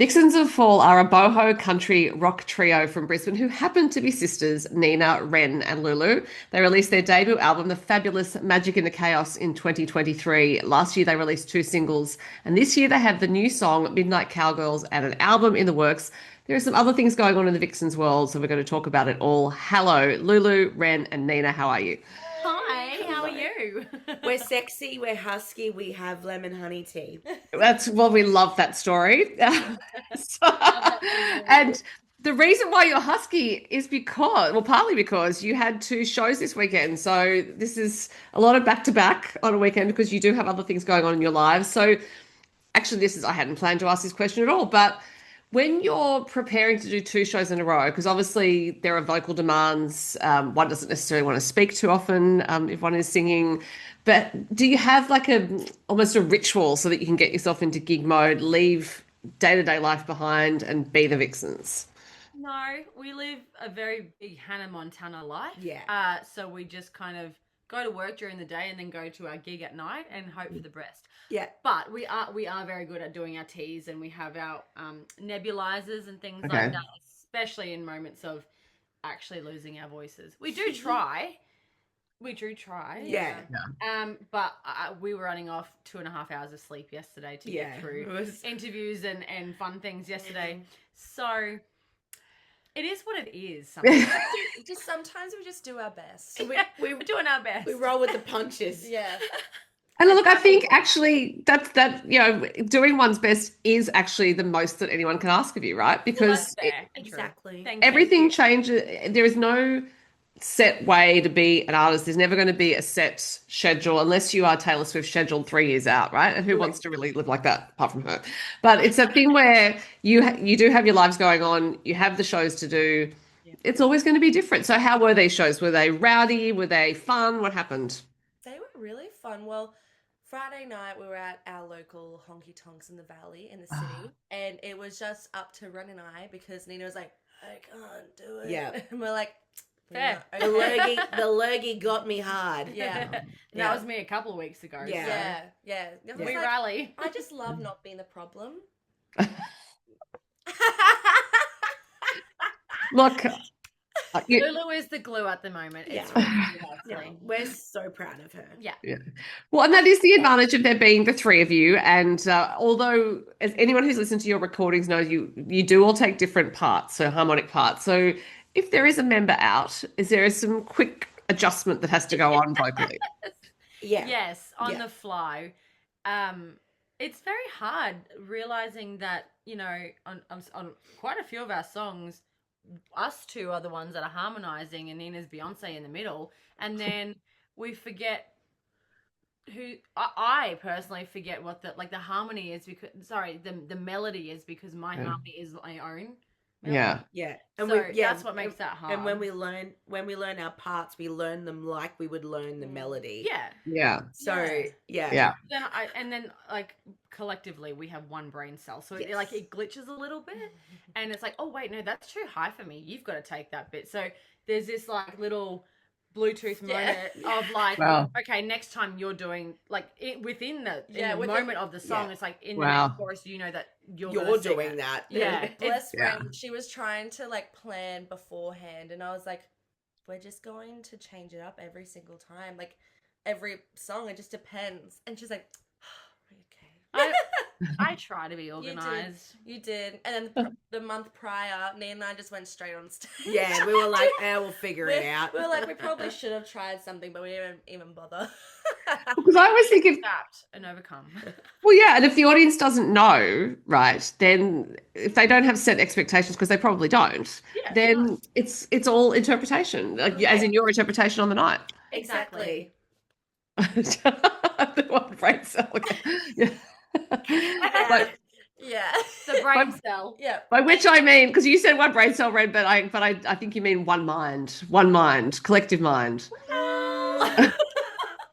Vixens of Fall are a boho country rock trio from Brisbane who happen to be sisters, Nina, Wren, and Lulu. They released their debut album, The Fabulous Magic in the Chaos, in 2023. Last year, they released two singles, and this year they have the new song, Midnight Cowgirls, and an album in the works. There are some other things going on in the Vixens world, so we're going to talk about it all. Hello, Lulu, Wren, and Nina. How are you? Hi, how are Hello. you? We're sexy, we're husky, we have lemon honey tea. That's well, we love that story. So- Love that for you. and the reason why you're husky is because, well, partly because you had two shows this weekend. So this is a lot of back to back on a weekend because you do have other things going on in your lives. So actually, I hadn't planned to ask this question at all, but when you're preparing to do two shows in a row, because obviously there are vocal demands, one doesn't necessarily want to speak too often if one is singing. But do you have like a almost a ritual so that you can get yourself into gig mode, leave day-to-day life behind, and be the Vixens? No, we live a very big Hannah Montana life. Yeah. So we just kind of go to work during the day and then go to our gig at night and hope for the best. Yeah. But we are very good at doing our teas, and we have our nebulizers and things Okay. like that, especially in moments of actually losing our voices. We do try. We do try. Yeah. But we were running off 2.5 hours of sleep yesterday to Yeah. get through It was interviews and fun things yesterday. So it is what it is. Sometimes. Just sometimes we just do our best. We're doing our best. we roll with the punches. Yeah. And look, I think actually doing one's best is actually the most that anyone can ask of you, right? Well, Because that's fair and true. Exactly. Thank you. everything changes. There is no set way to be an artist. There's never going to be a set schedule unless you are Taylor Swift scheduled 3 years out, right? And who wants to really live like that apart from her? But it's a thing where you do have your lives going on. You have the shows to do. Yeah. It's always going to be different. So how were these shows? Were they rowdy? Were they fun? What happened? They were really fun. Well, Friday night we were at our local honky tonks in the valley in the city, and it was just up to Ren and I because Nina was like, I can't do it. Yeah. And we're like, Fair. "Yeah, The okay." lurgy, the lurgy got me hard. Yeah. That Yeah. was me a couple of weeks ago. Yeah. so Yeah. Yeah. I was We like, rally. I just love not being the problem. Look, Lulu is the glue at the moment. It's Yeah. really Yeah. lovely. We're so proud of her. Yeah. well, and that is the advantage of there being the three of you. And although, as anyone who's listened to your recordings knows, you do all take different parts, so harmonic parts. So if there is a member out, is there some quick adjustment that has to go on vocally? Yeah. Yes, on Yeah. the fly. It's very hard realizing that, on quite a few of our songs, us two are the ones that are harmonizing and Nina's Beyonce in the middle. And then we forget I personally forget what the harmony is the melody is because my Yeah. harmony is my own melody. Yeah. Yeah. So that's what makes that hard. And when we learn our parts, we learn them like we would learn the melody. yeah. Yeah. So yeah. Yeah. Then collectively we have one brain cell, so Yes. it glitches a little bit, and it's like, oh wait, no, that's too high for me. You've got to take that bit. So there's this little Bluetooth moment of Wow. okay, next time you're doing within the with the- moment of the song, Yeah. it's like in the Wow. next chorus, you know that you're You're gonna sing doing it. that. Yeah. Bless Yeah. Ren, she was trying to plan beforehand, and I was like, we're just going to change it up every single time. Like every song, it just depends. And she's like, okay. I try to be organized. You did. And then the month prior, Nina and I just went straight on stage. Yeah, we were like, we'll figure it out. We were like, we probably should have tried something, but we didn't even bother. Because I always think Adapt and overcome. well, yeah, and if the audience doesn't know, right, then if they don't have set expectations, because they probably don't, Yeah, then it's all interpretation, as in your interpretation on the night. Exactly. The one brain cell. Okay. Yeah. Like, Yeah. The brain cell. Yeah. by which I mean, because you said one brain cell, Red, but I think you mean one mind, collective mind.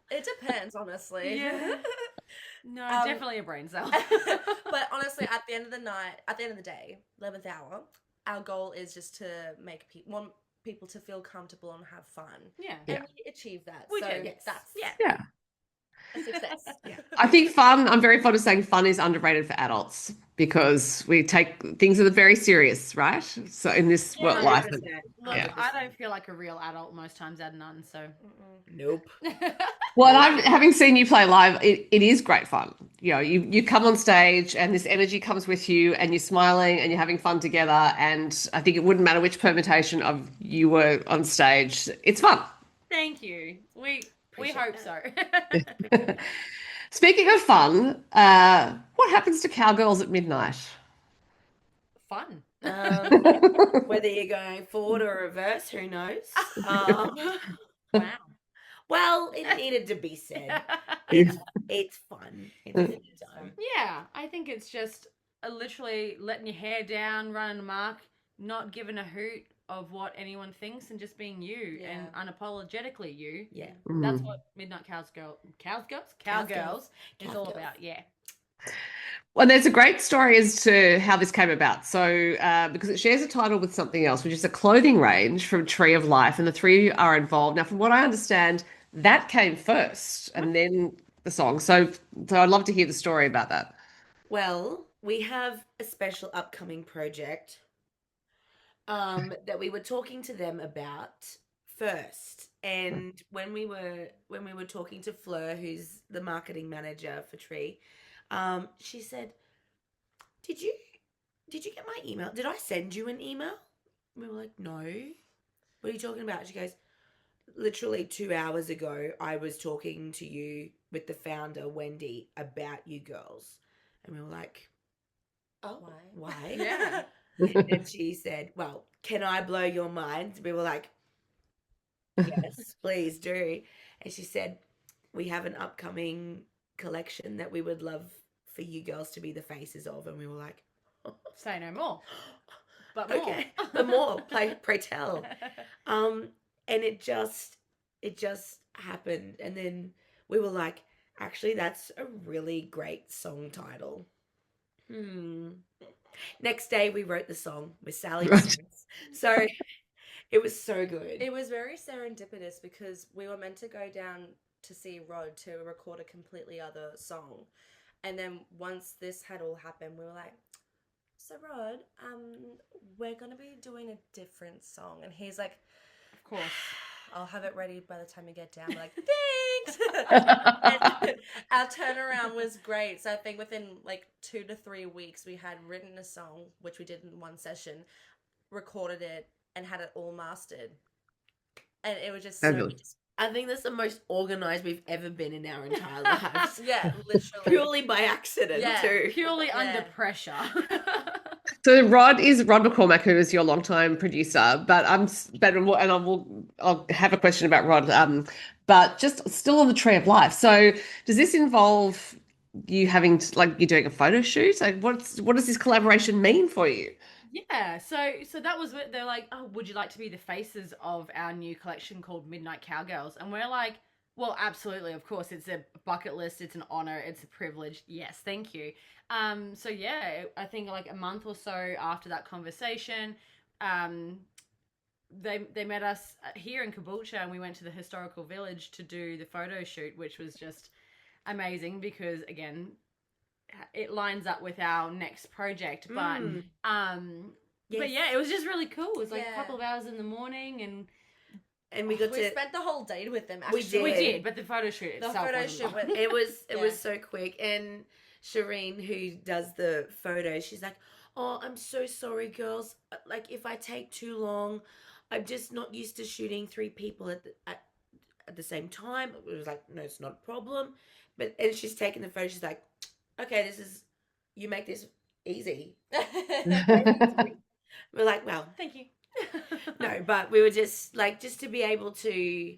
It depends, honestly. Yeah. No, Um, definitely a brain cell. But honestly, at the end of the day, 11th hour, our goal is just to want people to feel comfortable and have fun. Yeah. And we achieve that. We so do, yes. that's Yeah. Yeah. Success. Yeah. I think I'm very fond of saying fun is underrated for adults because we take things that are very serious, right? So in this Yeah. life. 100%. Look, Yeah. I don't feel like a real adult most times out of none, so. Nope. Well, and having seen you play live, it is great fun. You know, you come on stage and this energy comes with you and you're smiling and you're having fun together. And I think it wouldn't matter which permutation of you were on stage. It's fun. Thank you. We Appreciate hope that. so. Speaking of fun, what happens to Cowgirls at midnight? Fun. Whether you're going forward or reverse, who knows? Wow. Well, it needed to be said. It's fun. It's a fun time. Yeah, I think it's just literally letting your hair down, running amok, not giving a hoot of what anyone thinks, and just being you and unapologetically you. Yeah. That's what Midnight Cowgirls is all about. Yeah. Well, there's a great story as to how this came about. So, because it shares a title with something else, which is a clothing range from Tree of Life, and the three of you are involved. Now, from what I understand, that came first, and then the song. So I'd love to hear the story about that. Well, we have a special upcoming project that we were talking to them about first. And when we were talking to Fleur, who's the marketing manager for Tree, she said, Did you get my email? Did I send you an email? We were like, No. What are you talking about? She goes, Literally 2 hours ago, I was talking to you with the founder, Wendy, about you girls. And we were like, Oh, why? Yeah. And she said, Well, can I blow your mind? We were like, Yes, please do. And she said, We have an upcoming collection that we would love for you girls to be the faces of. And we were like, Say no more. But more. Okay, but more, pray tell. And it just happened. And then we were like, actually, that's a really great song title. Next day, we wrote the song with Sally Barris. So it was so good. It was very serendipitous because we were meant to go down to see Rod to record a completely other song. And then once this had all happened, we were like, so Rod, we're going to be doing a different song. And he's like, Of course. I'll have it ready by the time you get down. We're like, thanks. And our turnaround was great. So I think within like 2 to 3 weeks, we had written a song, which we did in one session, recorded it, and had it all mastered. And it was just so... I think that's the most organized we've ever been in our entire lives. Yeah, literally. Purely by accident, too. Purely under pressure. So Rod McCormack, who is your longtime producer, but I'll have a question about Rod. But just still on the Tree of Life. So does this involve you having you're doing a photo shoot? Like what does this collaboration mean for you? Yeah, so that was what they're like, oh, would you like to be the faces of our new collection called Midnight Cowgirls? And we're like, well, absolutely, of course. It's a bucket list, it's an honor, it's a privilege. Yes, thank you. So yeah, I think like a month or so after that conversation, they met us here in Caboolture, and we went to the historical village to do the photo shoot, which was just amazing because again, it lines up with our next project, but but yeah, it was just really cool. It was like a couple of hours in the morning, and we spent the whole day with them. Actually, we did, but the photo shoot itself, it was so quick. And Shireen, who does the photos, she's like, "Oh, I'm so sorry, girls. Like, if I take too long, I'm just not used to shooting 3 people at the same time." It was like, "No, it's not a problem." And she's taking the photo. She's like, "Okay, you make this easy." We're like, "Well, thank you." No, but we were just to be able to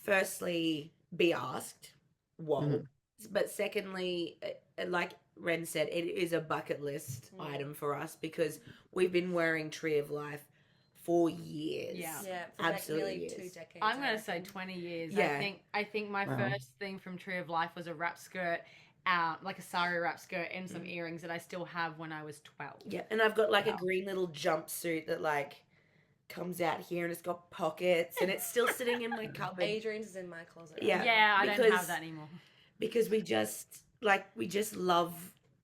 firstly be asked, whoa. But secondly, like Wren said, it is a bucket list item for us because we've been wearing Tree of Life for years. Yeah, for absolutely nearly 2 decades. I'm going to say 20 years. Yeah. I think my first thing from Tree of Life was a wrap skirt, like a sari wrap skirt and some earrings that I still have when I was 12. Yeah, and I've got a green little jumpsuit that comes out here and it's got pockets and it's still sitting in my cupboard. Adrian's is in my closet. Yeah. Yeah, I don't because- have that anymore. Because we just love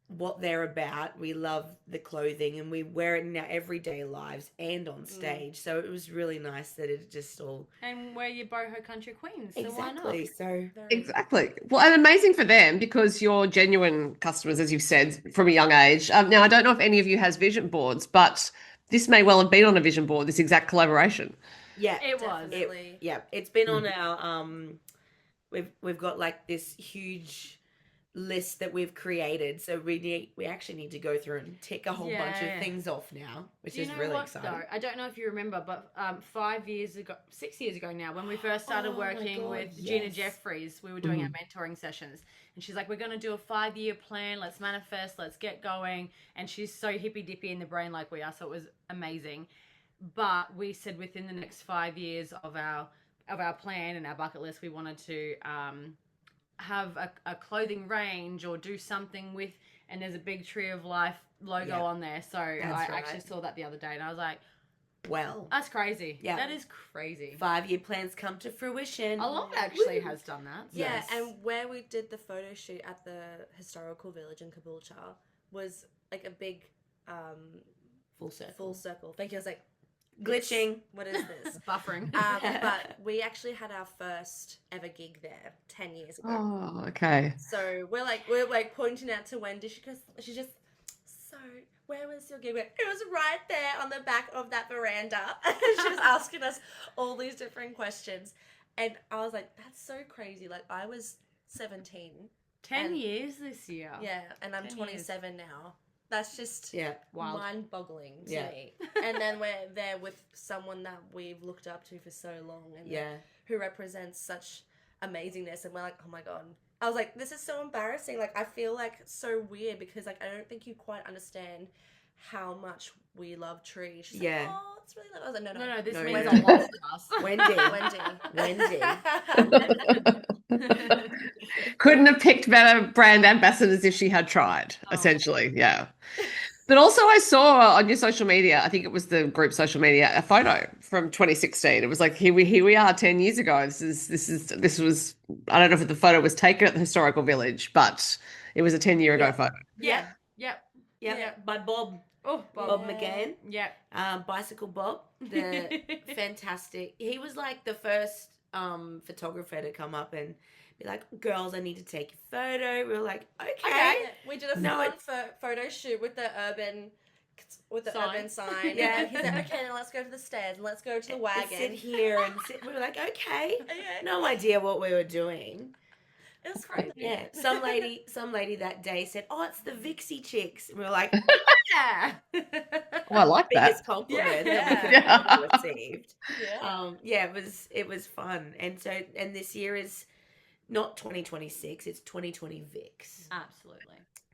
what they're about. We love the clothing and we wear it in our everyday lives and on stage. So it was really nice that it just all And we're your boho country queens, so why not? exactly. So Very- Exactly. Well, and amazing for them because you're genuine customers, as you've said, from a young age. Now, I don't know if any of you has vision boards, but this may well have been on a vision board, this exact collaboration. yeah, It was. Definitely. yeah, it's been on our we've got like this huge list that we've created, so we actually need to go through and tick a whole bunch Yeah. of things off now, which Do you is know really what, exciting. though? I don't know if you remember, but 6 years ago now, when we first started Oh my working God, with Gina yes. Jeffries, we were doing our mentoring sessions. And she's like, we're going to do a 5-year plan. Let's manifest. Let's get going. And she's so hippy-dippy in the brain like we are, so it was amazing. But we said within the next 5 years of our plan and our bucket list, we wanted to have a clothing range or do something with, and there's a big Tree of Life logo Yeah. on there. So I That's right. actually saw that the other day and I was like, Well, that's crazy. Yeah. That is crazy. 5-year plans come to fruition. A lot actually Woo. has done that. So. Yeah, Yes. and where we did the photo shoot at the historical village in Caboolture was like a big Full circle. full circle. Thank you. I was like, Glitching. what is this? Buffering. But we actually had our first ever gig there 10 years ago. Oh, okay. So we're like pointing out to Wendy. She's just, so where was your gig? It was right there on the back of that veranda. She was asking us all these different questions, and I was like, that's so crazy. Like I was 17. 10 and- years this year. Yeah, and I'm 10 years. 27 now. That's just Yeah. Wild. mind-boggling to Yeah. me. And then we're there with someone that we've looked up to for so long, and Yeah. who represents such amazingness, and we're like, oh my god. I was like, this is so embarrassing. Like I feel like so weird because like I don't think you quite understand how much we love trees. She's Yeah. like, oh, it's really lovely. I was like, No, this No, means no. a lot to us. Wendy. Wendy. Couldn't have picked better brand ambassadors if she had tried, Oh. essentially. Yeah. But also I saw on your social media, I think it was the group social media, a photo from 2016. It was like, here we are 10 years ago. This was, I don't know if the photo was taken at the historical village, but it was a 10-year ago Yeah. photo. Yeah. Yep. Yeah. Yeah. By Bob Oh, Bob Yeah. McGann. Yep. Bicycle Bob. The fantastic. He was like the first photographer to come up and be like, girls, I need to take a photo. We were like, okay. Okay, we did a No, fun photo shoot with the urban Sign. urban sign. Yeah. And he's like, okay, now let's go to the stairs and let's go to the And wagon. sit here and sit. We were like, okay. Okay. No idea what we were doing. It was crazy. Yeah. Some lady that day said, oh, it's the Vixie chicks. And we were like, Yeah. Oh, I like that. biggest compliment that Yeah. we could have ever received. Yeah. Yeah, it was fun. And so, and this year is not 2026, it's 2020 Vix. Absolutely.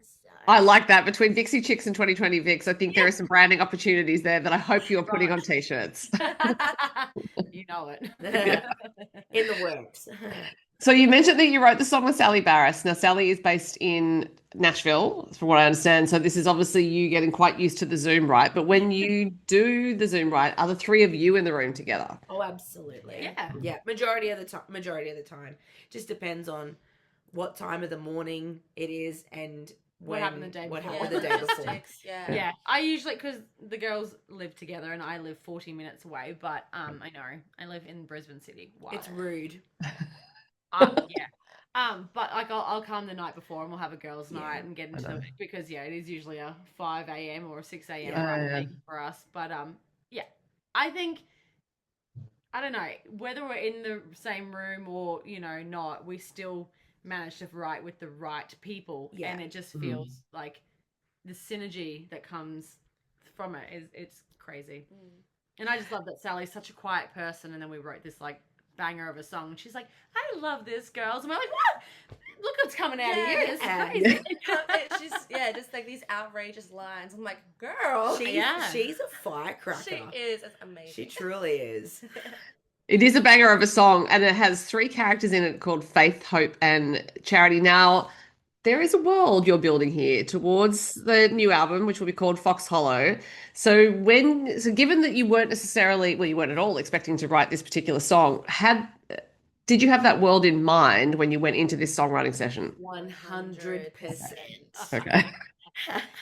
So, I like that. Between Dixie Chicks and 2020 Vix, I think there are some branding opportunities there that I hope you're putting on t-shirts. You know it. in the works. So you mentioned that you wrote the song with Sally Barris. Now, Sally is based in Nashville, from what I understand. So this is obviously you getting quite used to the Zoom right. But when you do the Zoom right, are the three of you in the room together? Oh, absolutely. Yeah. Yeah, majority of the time. Just depends on what time of the morning it is and What happened the day what before. happened the day before. logistics, yeah. Yeah, I usually, because the girls live together and I live 40 minutes away, but I know I live in Brisbane City. Wow. It's rude. Yeah. But like I'll come the night before and we'll have a girls' Yeah, night and get into know. the because it is usually a 5 a.m. or a 6 a.m. Yeah. for us. But yeah, I think I don't know whether we're in the same room or not, we still manage to write with the right people, Yeah. and it just feels like the synergy that comes from it's crazy. And I just love that Sally's such a quiet person, and then we wrote this like banger of a song. And she's like, "I love this, girls," and we're like, "What? Look what's coming out of you! This is Yeah. crazy." She's just like these outrageous lines. I'm like, girl, She's a firecracker. she is. It's amazing. She truly is. It is a banger of a song, and it has three characters in it called Faith, Hope, and Charity. Now, there is a world you're building here towards the new album, which will be called Fox Hollow. So given that you weren't necessarily, well, you weren't at all expecting to write this particular song, did you have that world in mind when you went into this songwriting session? 100%. Okay.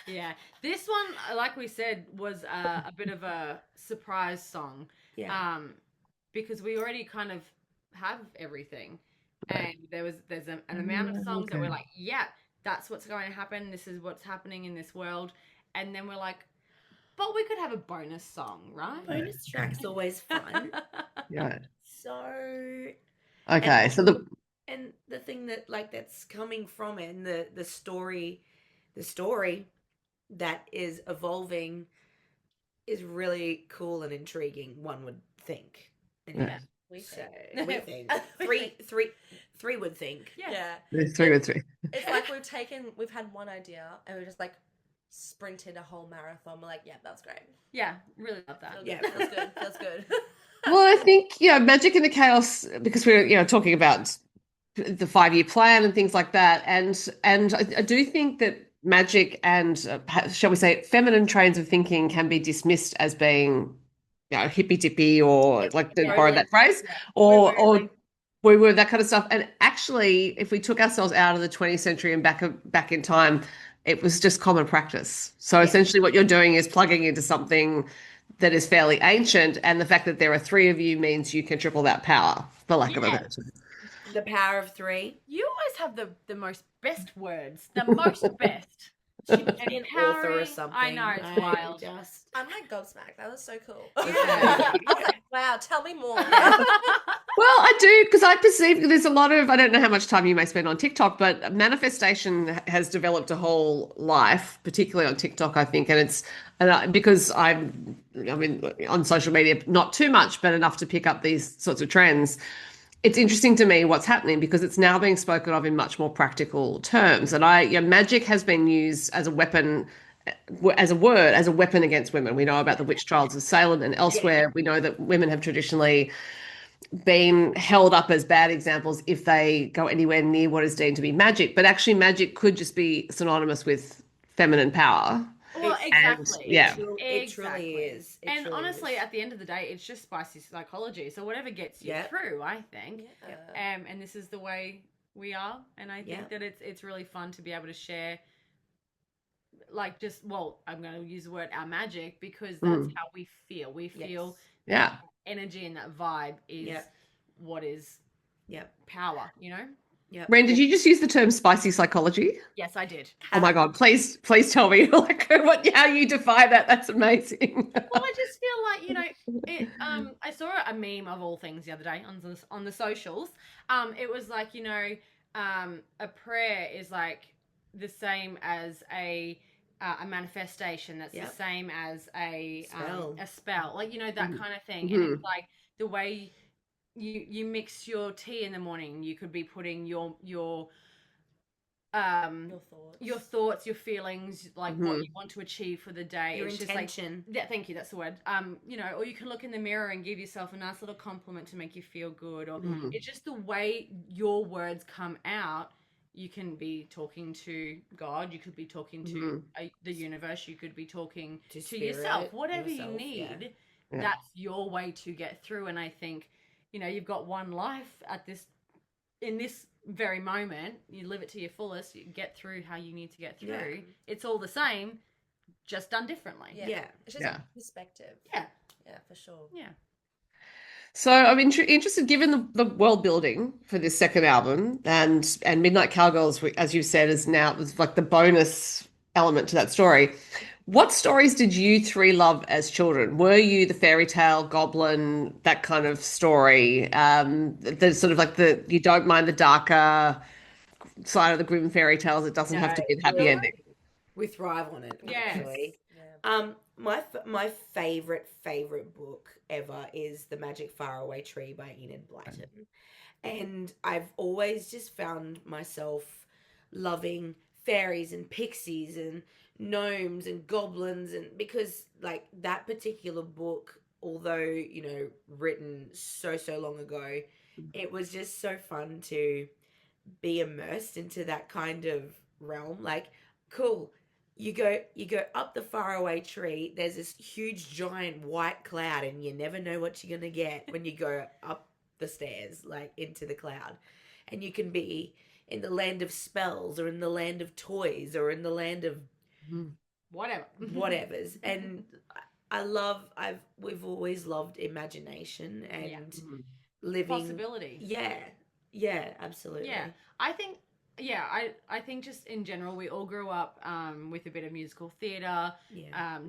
Yeah, this one, like we said, was a bit of a surprise song. Yeah. Because we already kind of have everything, Okay. and there's an amount of songs that Okay. we're like, yeah, that's what's going to happen. This is what's happening in this world, and then we're like, but we could have a bonus song, right? Bonus track's always fun. Yeah. So, Okay. and So the thing that like that's coming from it, and the story that is evolving is really cool and intriguing, one would think. Anyway, Yeah. We so think. we think We three would think. Yeah. there's three with three. It's like we've had one idea and we just like sprinted a whole marathon. We're like, yeah, that's great. Yeah, really love that. Yeah. Feels good. Feels good. Well, I think, Magic in the Chaos, because we're, talking about the 5-year plan and things like that. And I do think that magic and, shall we say, feminine trains of thinking can be dismissed as being, hippy dippy, or like to borrow that phrase, Yeah. or we were that kind of stuff. And actually, if we took ourselves out of the 20th century and back in time, it was just common practice. So Yeah. essentially, what you're doing is plugging into something that is fairly ancient, and the fact that there are 3 of you means you can triple that power, for lack of a better term. The power of 3. You always have the most best words, the most best. Should be an author or Empowering. something. I know, it's wild. Just I'm like gobsmacked. That was so cool. Yeah. I was like, wow, tell me more. Well, I do, because I perceive there's a lot of, I don't know how much time you may spend on TikTok, but manifestation has developed a whole life, particularly on TikTok, I think. Because I mean, on social media, not too much, but enough to pick up these sorts of trends. It's interesting to me what's happening, because it's now being spoken of in much more practical terms. And magic has been used as a weapon, as a weapon against women. We know about the witch trials of Salem and elsewhere. We know that women have traditionally been held up as bad examples if they go anywhere near what is deemed to be magic. But actually, magic could just be synonymous with feminine power. Well, exactly. Yeah. It truly is. It And truly honestly, is. at the end of the day, it's just spicy psychology. So whatever gets you Yeah. through, I think. Yeah. And this is the way we are. And I think that it's really fun to be able to share, like, I'm going to use the word our magic, because that's how we feel. We feel Yeah. energy, and that vibe is what is power, Yep. Ren, did you just use the term spicy psychology? Yes, I did. Oh my God, please tell me how you define that. That's amazing. Well, I just feel like, I saw a meme of all things the other day on the socials. It was like, a prayer is like the same as a manifestation. That's the same as a spell, like, that kind of thing. And it's like the way you mix your tea in the morning, you could be putting your thoughts, your feelings, like what you want to achieve for the day. Your it's intention. Just like, thank you, that's the word. Or you can look in the mirror and give yourself a nice little compliment to make you feel good. Or it's just the way your words come out. You can be talking to God, you could be talking to the universe, you could be talking to yourself. Whatever you need, that's your way to get through. And I think, you've got one life in this very moment. You live it to your fullest, you get through how you need to get through. It's all the same, just done differently. Yeah. It's just a perspective. Yeah, for sure. Yeah. So I'm interested, given the world building for this second album, and Midnight Cowgirls, as you said, is like the bonus element to that story. What stories did you 3 love as children? Were you the fairy tale, goblin, that kind of story? The sort of like you don't mind the darker side of the grim fairy tales. It doesn't have to be a happy ending. We thrive on it. Yes. Actually. Yeah. My favorite book ever is The Magic Faraway Tree by Enid Blyton, and I've always just found myself loving fairies and pixies and gnomes and goblins, and because like that particular book, although written so long ago, it was just so fun to be immersed into that kind of realm. Like, cool. You go up the faraway tree. There's this huge giant white cloud, and you never know what you're gonna get when you go up the stairs, like into the cloud. And you can be in the land of spells, or in the land of toys, or in the land of Whatever. whatevers. And we've always loved imagination and living Possibility. Yeah, absolutely. Yeah. I think just in general, we all grew up with a bit of musical theatre,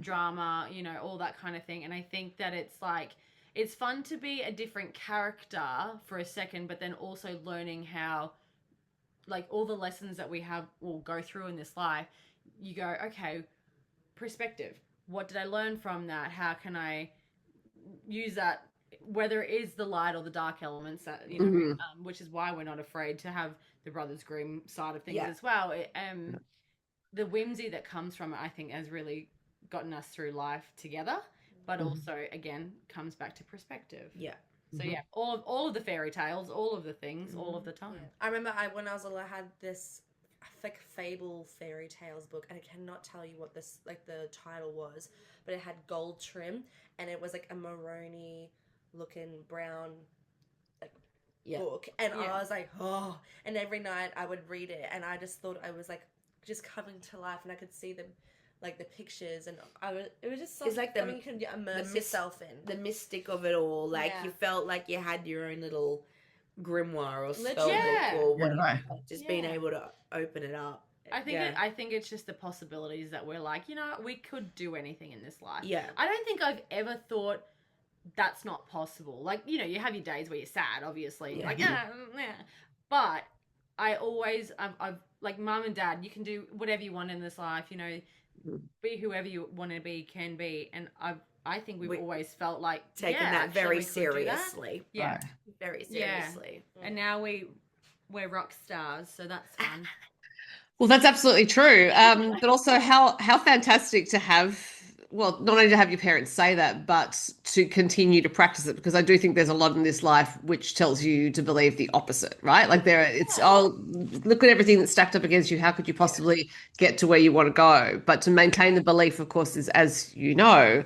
drama, you know, all that kind of thing. And I think that it's like, it's fun to be a different character for a second, but then also learning how, like, all the lessons that we have will go through in this life. You go, okay, perspective. What did I learn from that? How can I use that, whether it is the light or the dark elements that, you know, which is why we're not afraid to have the Brothers Grimm side of things as well. The whimsy that comes from it, I think, has really gotten us through life together, but also, again, comes back to perspective. Yeah. So yeah, all of the fairy tales, all of the things, all of the time. Yeah. I remember when I was little, I had this like fable fairy tales book, and I cannot tell you what this, like, the title was, but it had gold trim, and it was like a maroni looking brown book, and I was like, oh, and every night I would read it, and I just thought I was like just coming to life, and I could see them, like, the pictures, and it was just It's like something you can immerse yourself in. The mystic of it all. Like, you felt like you had your own little grimoire or spell book or whatever. Just being able to open it up. I think it's just the possibilities that we're like, you know, we could do anything in this life. Yeah. I don't think I've ever thought that's not possible. Like, you know, you have your days where you're sad, obviously. Yeah. Like, but I always, I've like, mum and dad, you can do whatever you want in this life, you know, be whoever you want to be, can be. And I think we've always felt like taking that very seriously. Yeah. Very seriously. Yeah. And now we're rock stars, so that's fun. Well, that's absolutely true. But also how fantastic to have, well, not only to have your parents say that, but to continue to practice it, because I do think there's a lot in this life which tells you to believe the opposite, right? Like look at everything that's stacked up against you. How could you possibly get to where you want to go? But to maintain the belief, of course, is, as you know,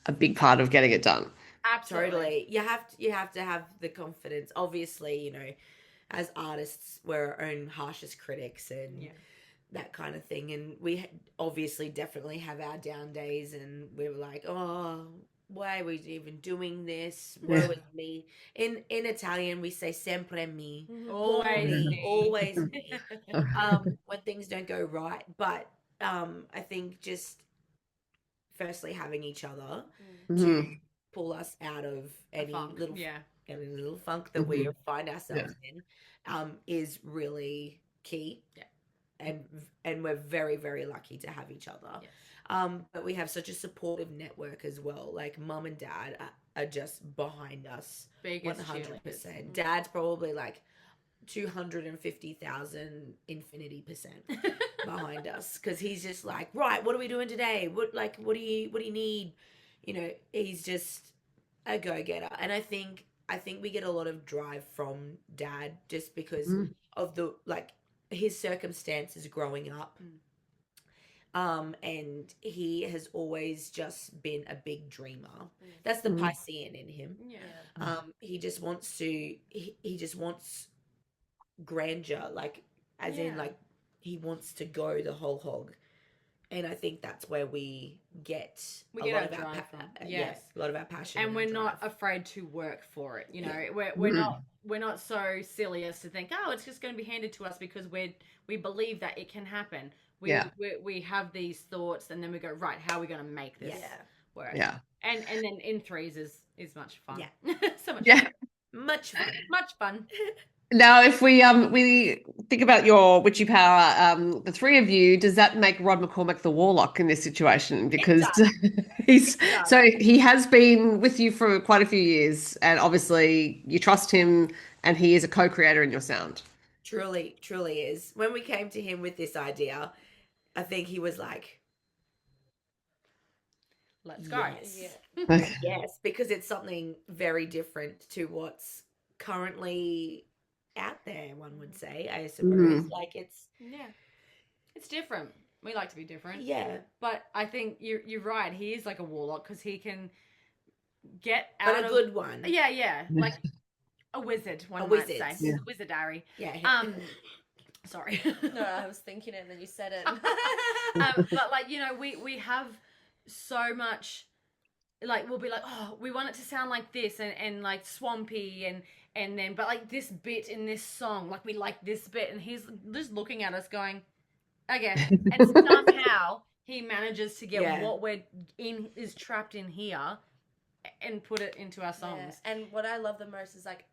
a big part of getting it done. Absolutely. Totally. You have to have the confidence. Obviously, you know, as artists, we're our own harshest critics and that kind of thing. And we obviously definitely have our down days, and we're like, oh, why are we even doing this? Woe is me. In Italian, we say sempre me. Always me. Always me. When things don't go right. But I think just firstly having each other to pull us out of any little funk that we find ourselves in is really key. Yeah. And we're very, very lucky to have each other. Yes. But we have such a supportive network as well. Like, mum and dad are just behind us 100%. Dad's probably like 250,000 infinity% behind us, because he's just like, right, what are we doing today? What do you need? You know, he's just a go-getter. And I think we get a lot of drive from dad just because of the, like, his circumstances growing up. And he has always just been a big dreamer. That's the Piscean in him. He just wants grandeur, like, as in, like, he wants to go the whole hog. And I think that's where we get a lot of our from. Yes, a lot of our passion. And we're not afraid to work for it. You know, we're not so silly as to think, oh, it's just going to be handed to us, because we believe that it can happen. We have these thoughts, and then we go, right, how are we going to make this work? Yeah. And then in threes is much fun. Yeah. So much fun. Much fun. Much fun. Now, if we think about your witchy power, the three of you, does that make Rod McCormack the warlock in this situation? Because he has been with you for quite a few years, and obviously you trust him, and he is a co-creator in your sound. Truly, truly is. When we came to him with this idea, I think he was like, let's go. Yes. Yes, because it's something very different to what's currently out there, one would say, I suppose. Like, It's different. We like to be different. Yeah. But I think you're right. He is like a warlock because he can get out But a of... good one. Yeah. Like a wizard, one A might wizard. say. Yeah. Wizardary. Yeah. Sorry. No, I was thinking it and then you said it. But like, you know, we have so much, like, we'll be like, oh, we want it to sound like this and like swampy and then, but like this bit in this song, like we like this bit, and he's just looking at us going, okay, and somehow he manages to get what we're in is trapped in here and put it into our songs. Yeah. And what I love the most is like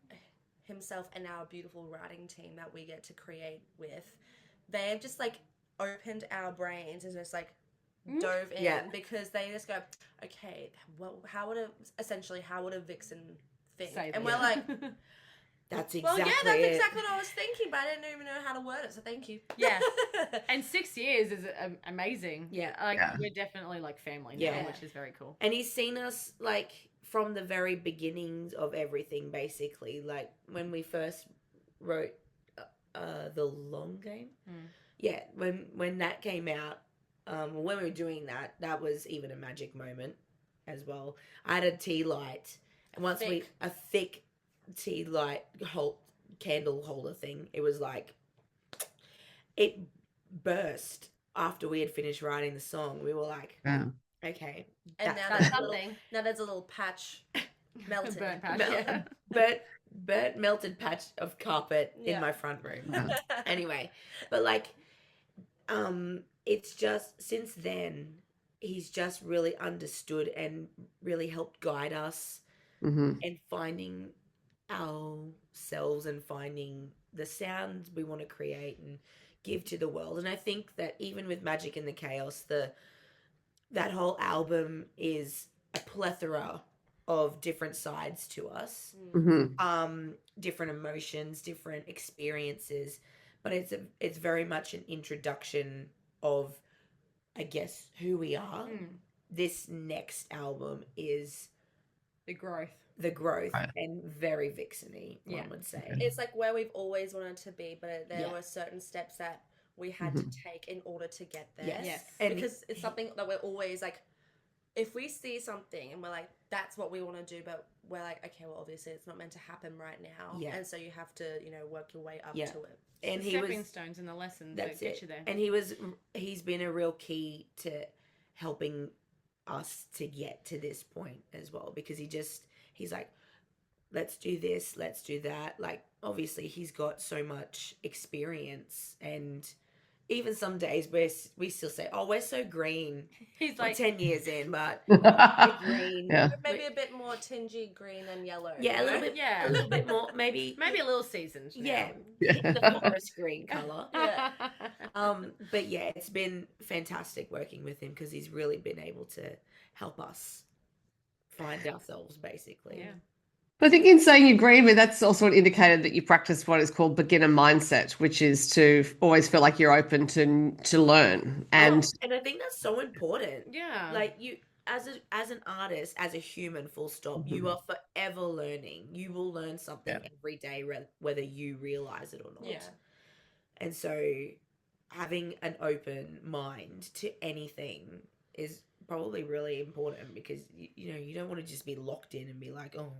himself and our beautiful writing team that we get to create with. They've just like opened our brains and just like dove in because they just go, okay, well, how would a vixen think? Say and that. we're like, That's exactly well, yeah, that's it. exactly what I was thinking, but I didn't even know how to word it, so thank you. Yeah. And 6 years is amazing. Yeah. Like we're definitely like family now, which is very cool. And he's seen us like from the very beginnings of everything, basically. Like when we first wrote the long game. Yeah, when that came out, when we were doing that, that was even a magic moment as well. I had a tea light, and once a thick tea light candle holder thing. It was like it burst after we had finished writing the song. We were like, okay, and that's something. Now there's a little patch melted. Burnt patch. burnt melted patch of carpet in my front room. Anyway, but like, it's just since then he's just really understood and really helped guide us and finding ourselves and finding the sounds we want to create and give to the world. And I think that even with Magick in the Chaos, that whole album is a plethora of different sides to us, different emotions, different experiences, but it's very much an introduction of, I guess, who we are. This next album is the growth and very Vixen-y, one would say. It's like where we've always wanted to be, but there were certain steps that we had to take in order to get there. Yes. Because it's something that we're always like, if we see something and we're like, that's what we want to do, but we're like, okay, well, obviously it's not meant to happen right now. Yeah. And so you have to, work your way up to it. And the stepping stones and the lessons that get you there. And he's been a real key to helping us to get to this point as well, because he's like, let's do this, let's do that. Like, obviously he's got so much experience, and even some days we still say, oh, we're so green. He's like 10 years in, but we're green. Maybe a bit more tingy green and yellow. Yeah, a little bit more, maybe a little seasoned. Yeah, the forest green color. But yeah, it's been fantastic working with him because he's really been able to help us find ourselves, basically. Yeah. But I think in saying you agree with, that's also an indicator that you practice what is called beginner mindset, which is to always feel like you're open to learn. And I think that's so important. Yeah. Like you, as an artist, as a human, full stop, you are forever learning. You will learn something every day, whether you realize it or not. Yeah. And so having an open mind to anything is probably really important, because you don't want to just be locked in and be like, oh,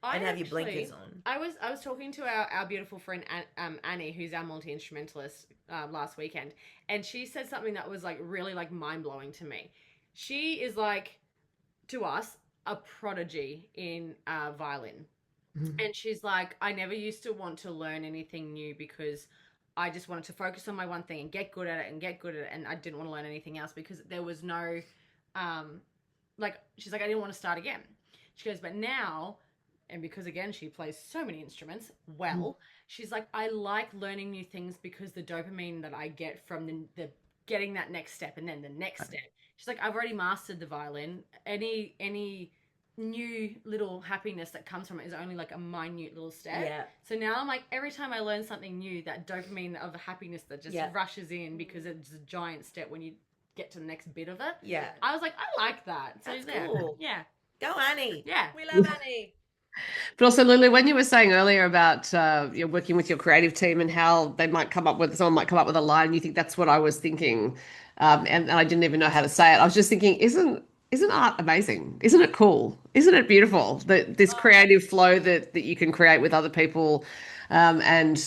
and have your blinkers on. I was talking to our beautiful friend Annie, who's our multi-instrumentalist, last weekend, and she said something that was like really like mind-blowing to me. She is like, to us, a prodigy in violin. And she's like, I never used to want to learn anything new because I just wanted to focus on my one thing and get good at it, and I didn't want to learn anything else because there was no she's like, I didn't want to start again. She goes, but now, and because again she plays so many instruments she's like, I like learning new things because the dopamine that I get from the getting that next step and then the next step. She's like, I've already mastered the violin. Any new little happiness that comes from it is only like a minute little step. Yeah. So now I'm like, every time I learn something new, that dopamine of happiness that just rushes in because it's a giant step when you get to the next bit of it. Yeah. I was like, I like that. So That's cool. Yeah. Go, Annie. Yeah. We love Annie. But also, Lulu, when you were saying earlier about you're working with your creative team and how they might come up with someone might come up with a line, you think that's what I was thinking, and I didn't even know how to say it. I was just thinking, isn't art amazing? Isn't it cool? Isn't it beautiful that this Oh, creative flow that you can create with other people, and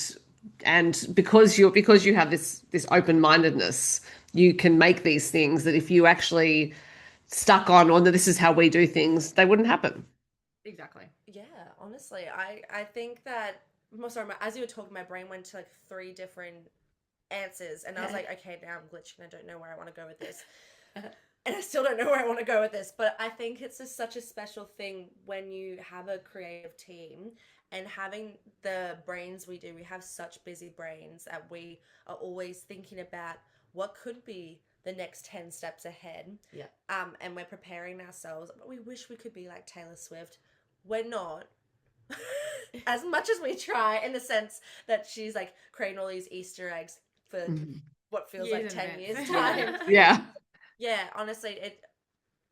because you have this open-mindedness, you can make these things that if you actually stuck on, or this is how we do things, they wouldn't happen. exactly. Yeah, honestly, I think that. Sorry, as you were talking, my brain went to like three different answers, and I was like, okay, now I'm glitching. I don't know where I want to go with this, and I still don't know where I want to go with this. But I think it's just such a special thing when you have a creative team and having the brains we do. We have such busy brains that we are always thinking about what could be the next 10 steps ahead. Yeah. And we're preparing ourselves. We wish we could be like Taylor Swift. We're not. As much as we try, in the sense that she's like creating all these Easter eggs for what feels Years like in 10 years advance. time. Yeah. Yeah, honestly,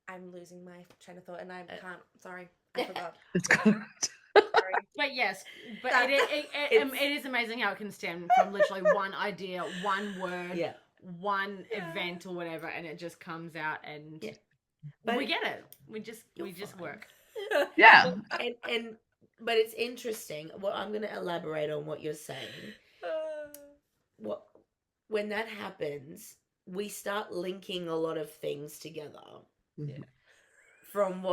I'm losing my train of thought, and I can't. Sorry, I forgot. It's good. Sorry. But yes, but That- it is amazing how it can stem from literally one idea, one word, Yeah. one event or whatever, and it just comes out, and Yeah. we get it. We just fine. work. Yeah. But it's interesting. Well, I'm going to elaborate on what you're saying. When that happens, we start linking a lot of things together from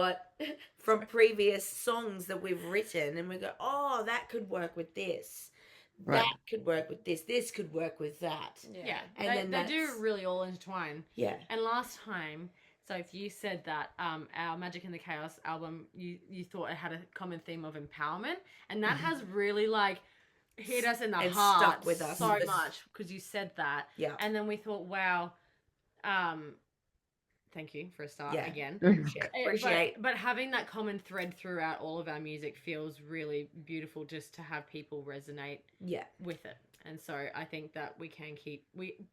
previous songs that we've written, and we go, oh, that could work with this. Right. That could work with this. This could work with that. Yeah, And they then do that's- really all intertwine. Yeah. And last time, so if you said that our Magic in the Chaos album, you thought it had a common theme of empowerment, and that has really like hit us in the And heart stuck with us. so much because you said that. Yeah. And then we thought, wow, thank you for a start Yeah. again. Appreciate. But having that common thread throughout all of our music feels really beautiful, just to have people resonate Yeah. with it. And so I think that we can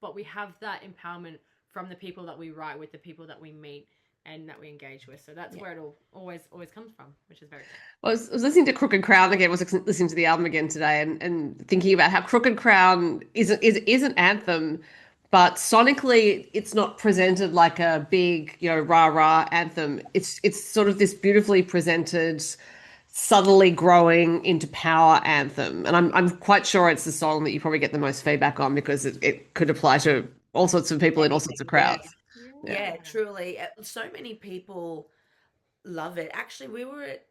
but we have that empowerment from the people that we write with, the people that we meet and that we engage with. So that's where it all always comes from, which is very cool. I was listening to Crooked Crown again, was listening to the album again today, and thinking about how Crooked Crown is an anthem, but sonically it's not presented like a big, rah-rah anthem. It's sort of this beautifully presented, subtly growing into power anthem. And I'm quite sure it's the song that you probably get the most feedback on, because it could apply to all sorts of people in all sorts of crowds. Yeah, truly. So many people love it. Actually, when we were at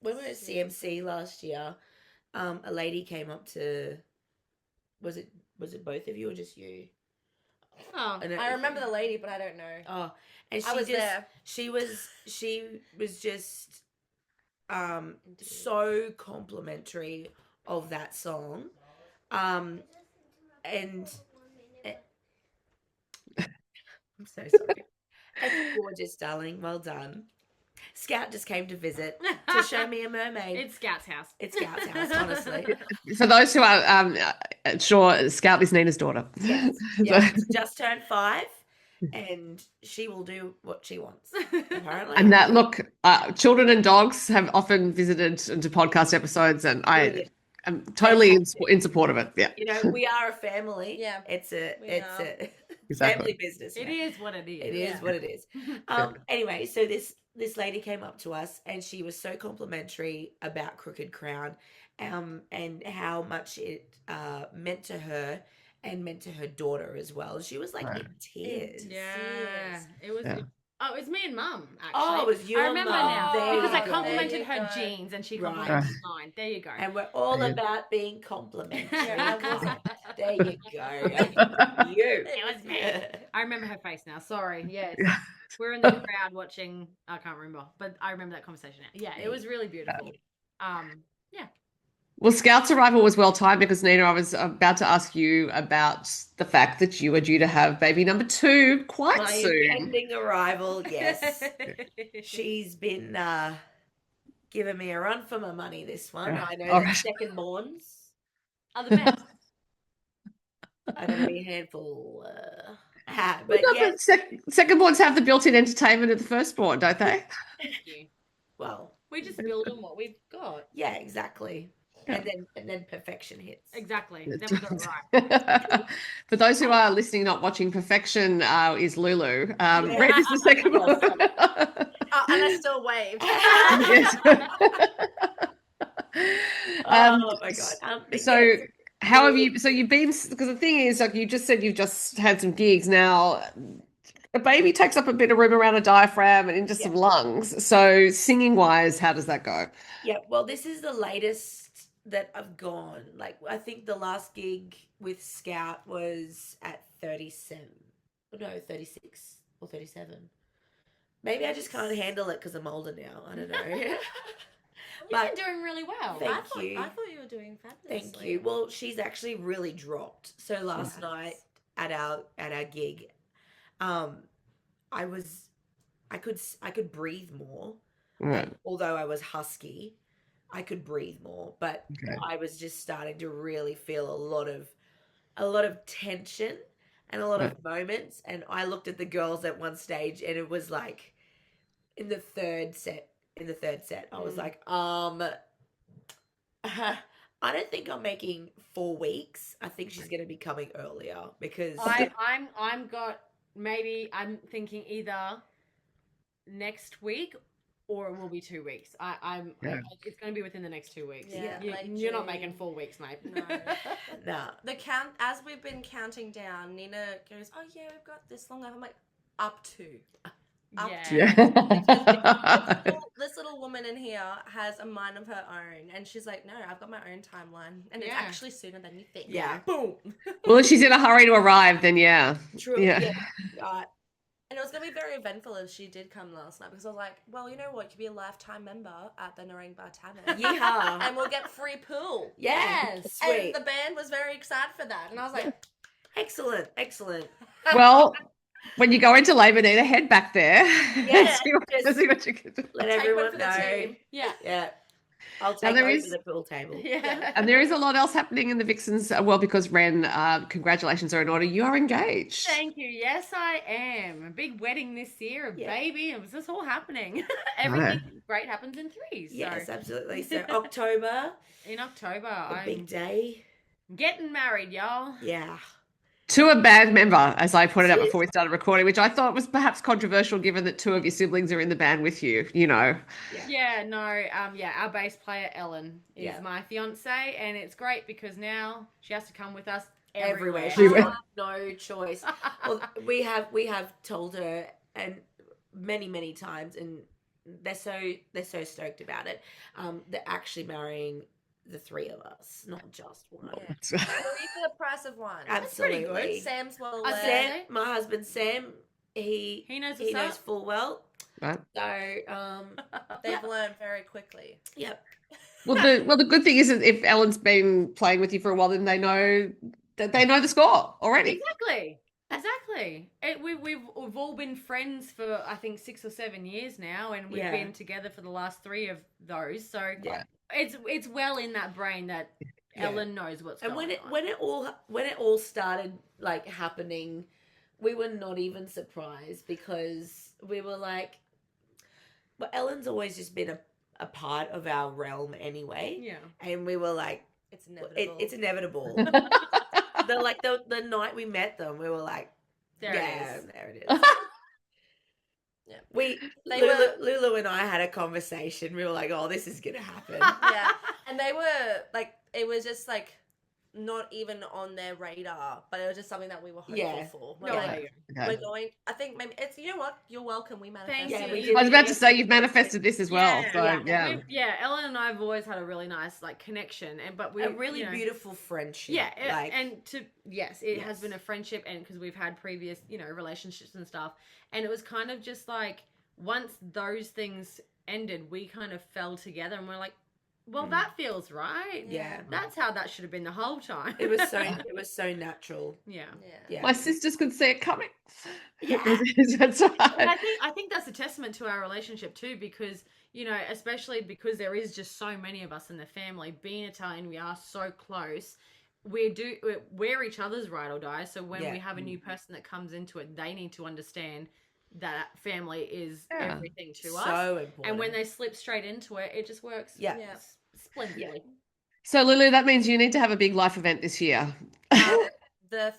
CMC last year, a lady came up to. Was it both of you or just you? Oh, And I remember the lady, but I don't know. Oh, and I was there. She was just so complimentary of that song, and I'm so sorry. It's gorgeous, darling. Well done. Scout just came to visit to show me a mermaid. It's Scout's house. It's Scout's house, honestly. For those who are sure, Scout is Nina's daughter. Yes. Yeah, just turned 5, and she will do what she wants, apparently. And that, look, children and dogs have often visited into podcast episodes, and I am totally in support of it. Yeah. We are a family. Yeah, It's a Exactly. family business. It is what it is. It is what it is. Anyway, so this lady came up to us, and she was so complimentary about Crooked Crown, and how much it meant to her and meant to her daughter as well. She was like in tears. Yeah. It was. Yeah. Oh, it was me and Mum, actually. Oh, it was you I and remember Mum. now. There Because I you go. complimented There you her go. jeans and she Right. complimented mine. There you go. And we're all about being complimentary. Yeah. There you go. You. It was me. I remember her face now. Sorry. Yes. We're in the crowd watching. I can't remember, but I remember that conversation now. Yeah, it was really beautiful. Yeah. Well, Scout's arrival was well timed, because Nina, I was about to ask you about the fact that you were due to have baby number 2 quite My soon. impending arrival, yes. She's been giving me a run for my money, this one. Yeah. I know All that right. second borns Are the best. are going to be a handful. But But yeah, second borns have the built-in entertainment of the firstborn, don't they? Thank you. well, We just build on what we've got. Yeah, exactly. Yeah. And then perfection hits. Exactly. Then we got it right. For those who are listening, not watching, perfection is Lulu. Yeah. Red is the second one. Oh, and I still waved. Yes. Oh my God. So how have you, so you've been, because the thing is, like you just said, you've just had some gigs. Now, a baby takes up a bit of room around a diaphragm and into some lungs. So singing wise, how does that go? Yeah, well, this is the latest that I've gone. Like, I think the last gig with Scout was at 37. No, 36 or 37. Maybe I just can't handle it because I'm older now. I don't know. You've been doing really well. Thank you. I thought you were doing fabulously. Thank you. Well, she's actually really dropped. So last night at our gig, I could breathe more. Right. Although I was husky, I could breathe more, but I was just starting to really feel a lot of tension and a lot of moments. And I looked at the girls at one stage, and it was like in the third set, I was like, I don't think I'm making 4 weeks. I think she's going to be coming earlier because I'm thinking either next week or it will be 2 weeks. It's going to be within the next 2 weeks. Yeah, you're not making 4 weeks, mate. No. nah. The count, as we've been counting down, Nina goes, "Oh yeah, we've got this long." I'm like, "Up to." This little woman in here has a mind of her own, and she's like, "No, I've got my own timeline, and it's actually sooner than you think." Yeah. Boom. Well, if she's in a hurry to arrive, then True. Yeah. And it was going to be very eventful if she did come last night, because I was like, well, you know what? You could be a lifetime member at the Narangba Tavern. Yeah. And we'll get free pool. Yes. And Sweet. the band was very excited for that. And I was like, Excellent. Well, when you go into Labour, Nina, head back there. Yeah. See what you can do. Let take everyone one for the know. team. Yeah. Yeah. I'll take there over is- the pool table. Yeah. And there is a lot else happening in the Vixens. Well, because Wren, congratulations are in order. You are engaged. Thank you. Yes, I am. A big wedding this year, a baby. It was just all happening. Everything great happens in threes. Yes, absolutely. So October, In October, a I'm big day. getting married, y'all. Yeah. To a band member, as I pointed out before we started recording, which I thought was perhaps controversial given that 2 of your siblings are in the band with you, Our bass player Ellen is my fiance, and it's great because now she has to come with us everywhere. She has no choice. Well, we have told her, and many times, and they're so stoked about it. They're actually marrying the 3 of us, not just one. Yeah. 3 for the price of 1. Absolutely. That's pretty good. Sam's well Sam, my husband Sam, he knows full well. Right. So They've learned very quickly. yep. Well, the good thing is that if Ellen's been playing with you for a while, then they know the score already. Exactly. We've all been friends for I think 6 or 7 years now, and we've been together for the last 3 of those. So it's well in that brain that Ellen knows what's going on. And when it all started like happening, we were not even surprised because we were like, well, Ellen's always just been a part of our realm anyway. Yeah. And we were like, It's inevitable. it's inevitable. the night we met them, we were like, There it is. There it is. Yeah. Lulu and I had a conversation. We were like, oh, this is gonna happen. Yeah. And they were like, it was just like not even on their radar, but it was just something that we were hopeful for. We're going, I think maybe it's, you know what? You're welcome. We manifested. Thank we you. did. I was about to say you've manifested this as well. Ellen and I have always had a really nice like connection, but we a really beautiful friendship. Yeah, it has been a friendship, and because we've had previous relationships and stuff, and it was kind of just like once those things ended, we kind of fell together, and we're like, well, that feels right. Yeah. That's how that should have been the whole time. It was so natural. Yeah. My sisters could see it coming. Yeah. That's right. I think that's a testament to our relationship too, because, especially because there is just so many of us in the family. Being Italian, we are so close. We're each other's ride or die. So when we have a new person that comes into it, they need to understand that family is Yeah. everything to us. So important. And when they slip straight into it, it just works Yeah. splendidly. So Lulu, that means you need to have a big life event this year. The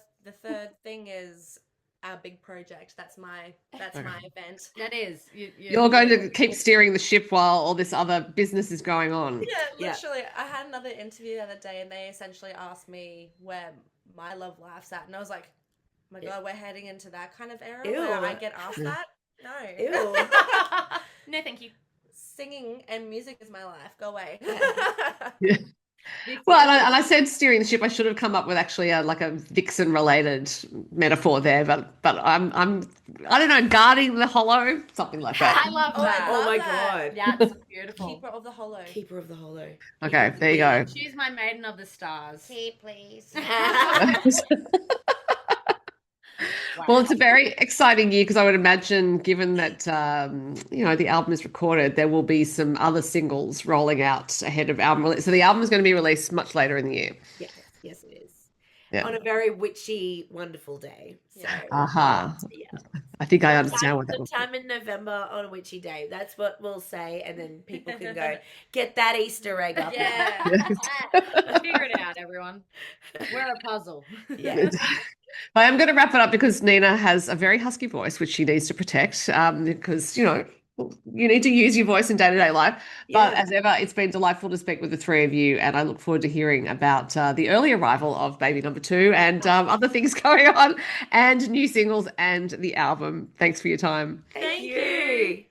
third thing is our big project. That's my event. That is. You're going to keep steering the ship while all this other business is going on. Yeah, Yeah. literally. I had another interview the other day, and they essentially asked me where my love life's at, and I was like, "Oh my God, we're heading into that kind of era where Ew. I get asked that." No. Ew. No, thank you. Singing and music is my life. Go away. Well, and I said steering the ship. I should have come up with actually like a vixen related metaphor there, but I don't know, guarding the hollow, something like that. I love Oh, I that. Oh my that. God. That's beautiful. Keeper of the hollow. Keeper of the hollow. Okay, there you go. She's my maiden of the stars. Keep, please. Well, it's a very exciting year because I would imagine, given that the album is recorded, there will be some other singles rolling out ahead of album release. So the album is going to be released much later in the year. Yes, it is. Yeah. On a very witchy, wonderful day. So, Aha. yeah. I think I understand what that was. Sometime in November on a witchy day. That's what we'll say, and then people can go get that Easter egg up. Yeah. Figure it out, everyone. We're a puzzle. Yeah. I am going to wrap it up because Nina has a very husky voice, which she needs to protect because, you need to use your voice in day-to-day life. But Yeah. as ever, it's been delightful to speak with the three of you, and I look forward to hearing about the early arrival of baby number 2 and other things going on and new singles and the album. Thanks for your time. Thank you.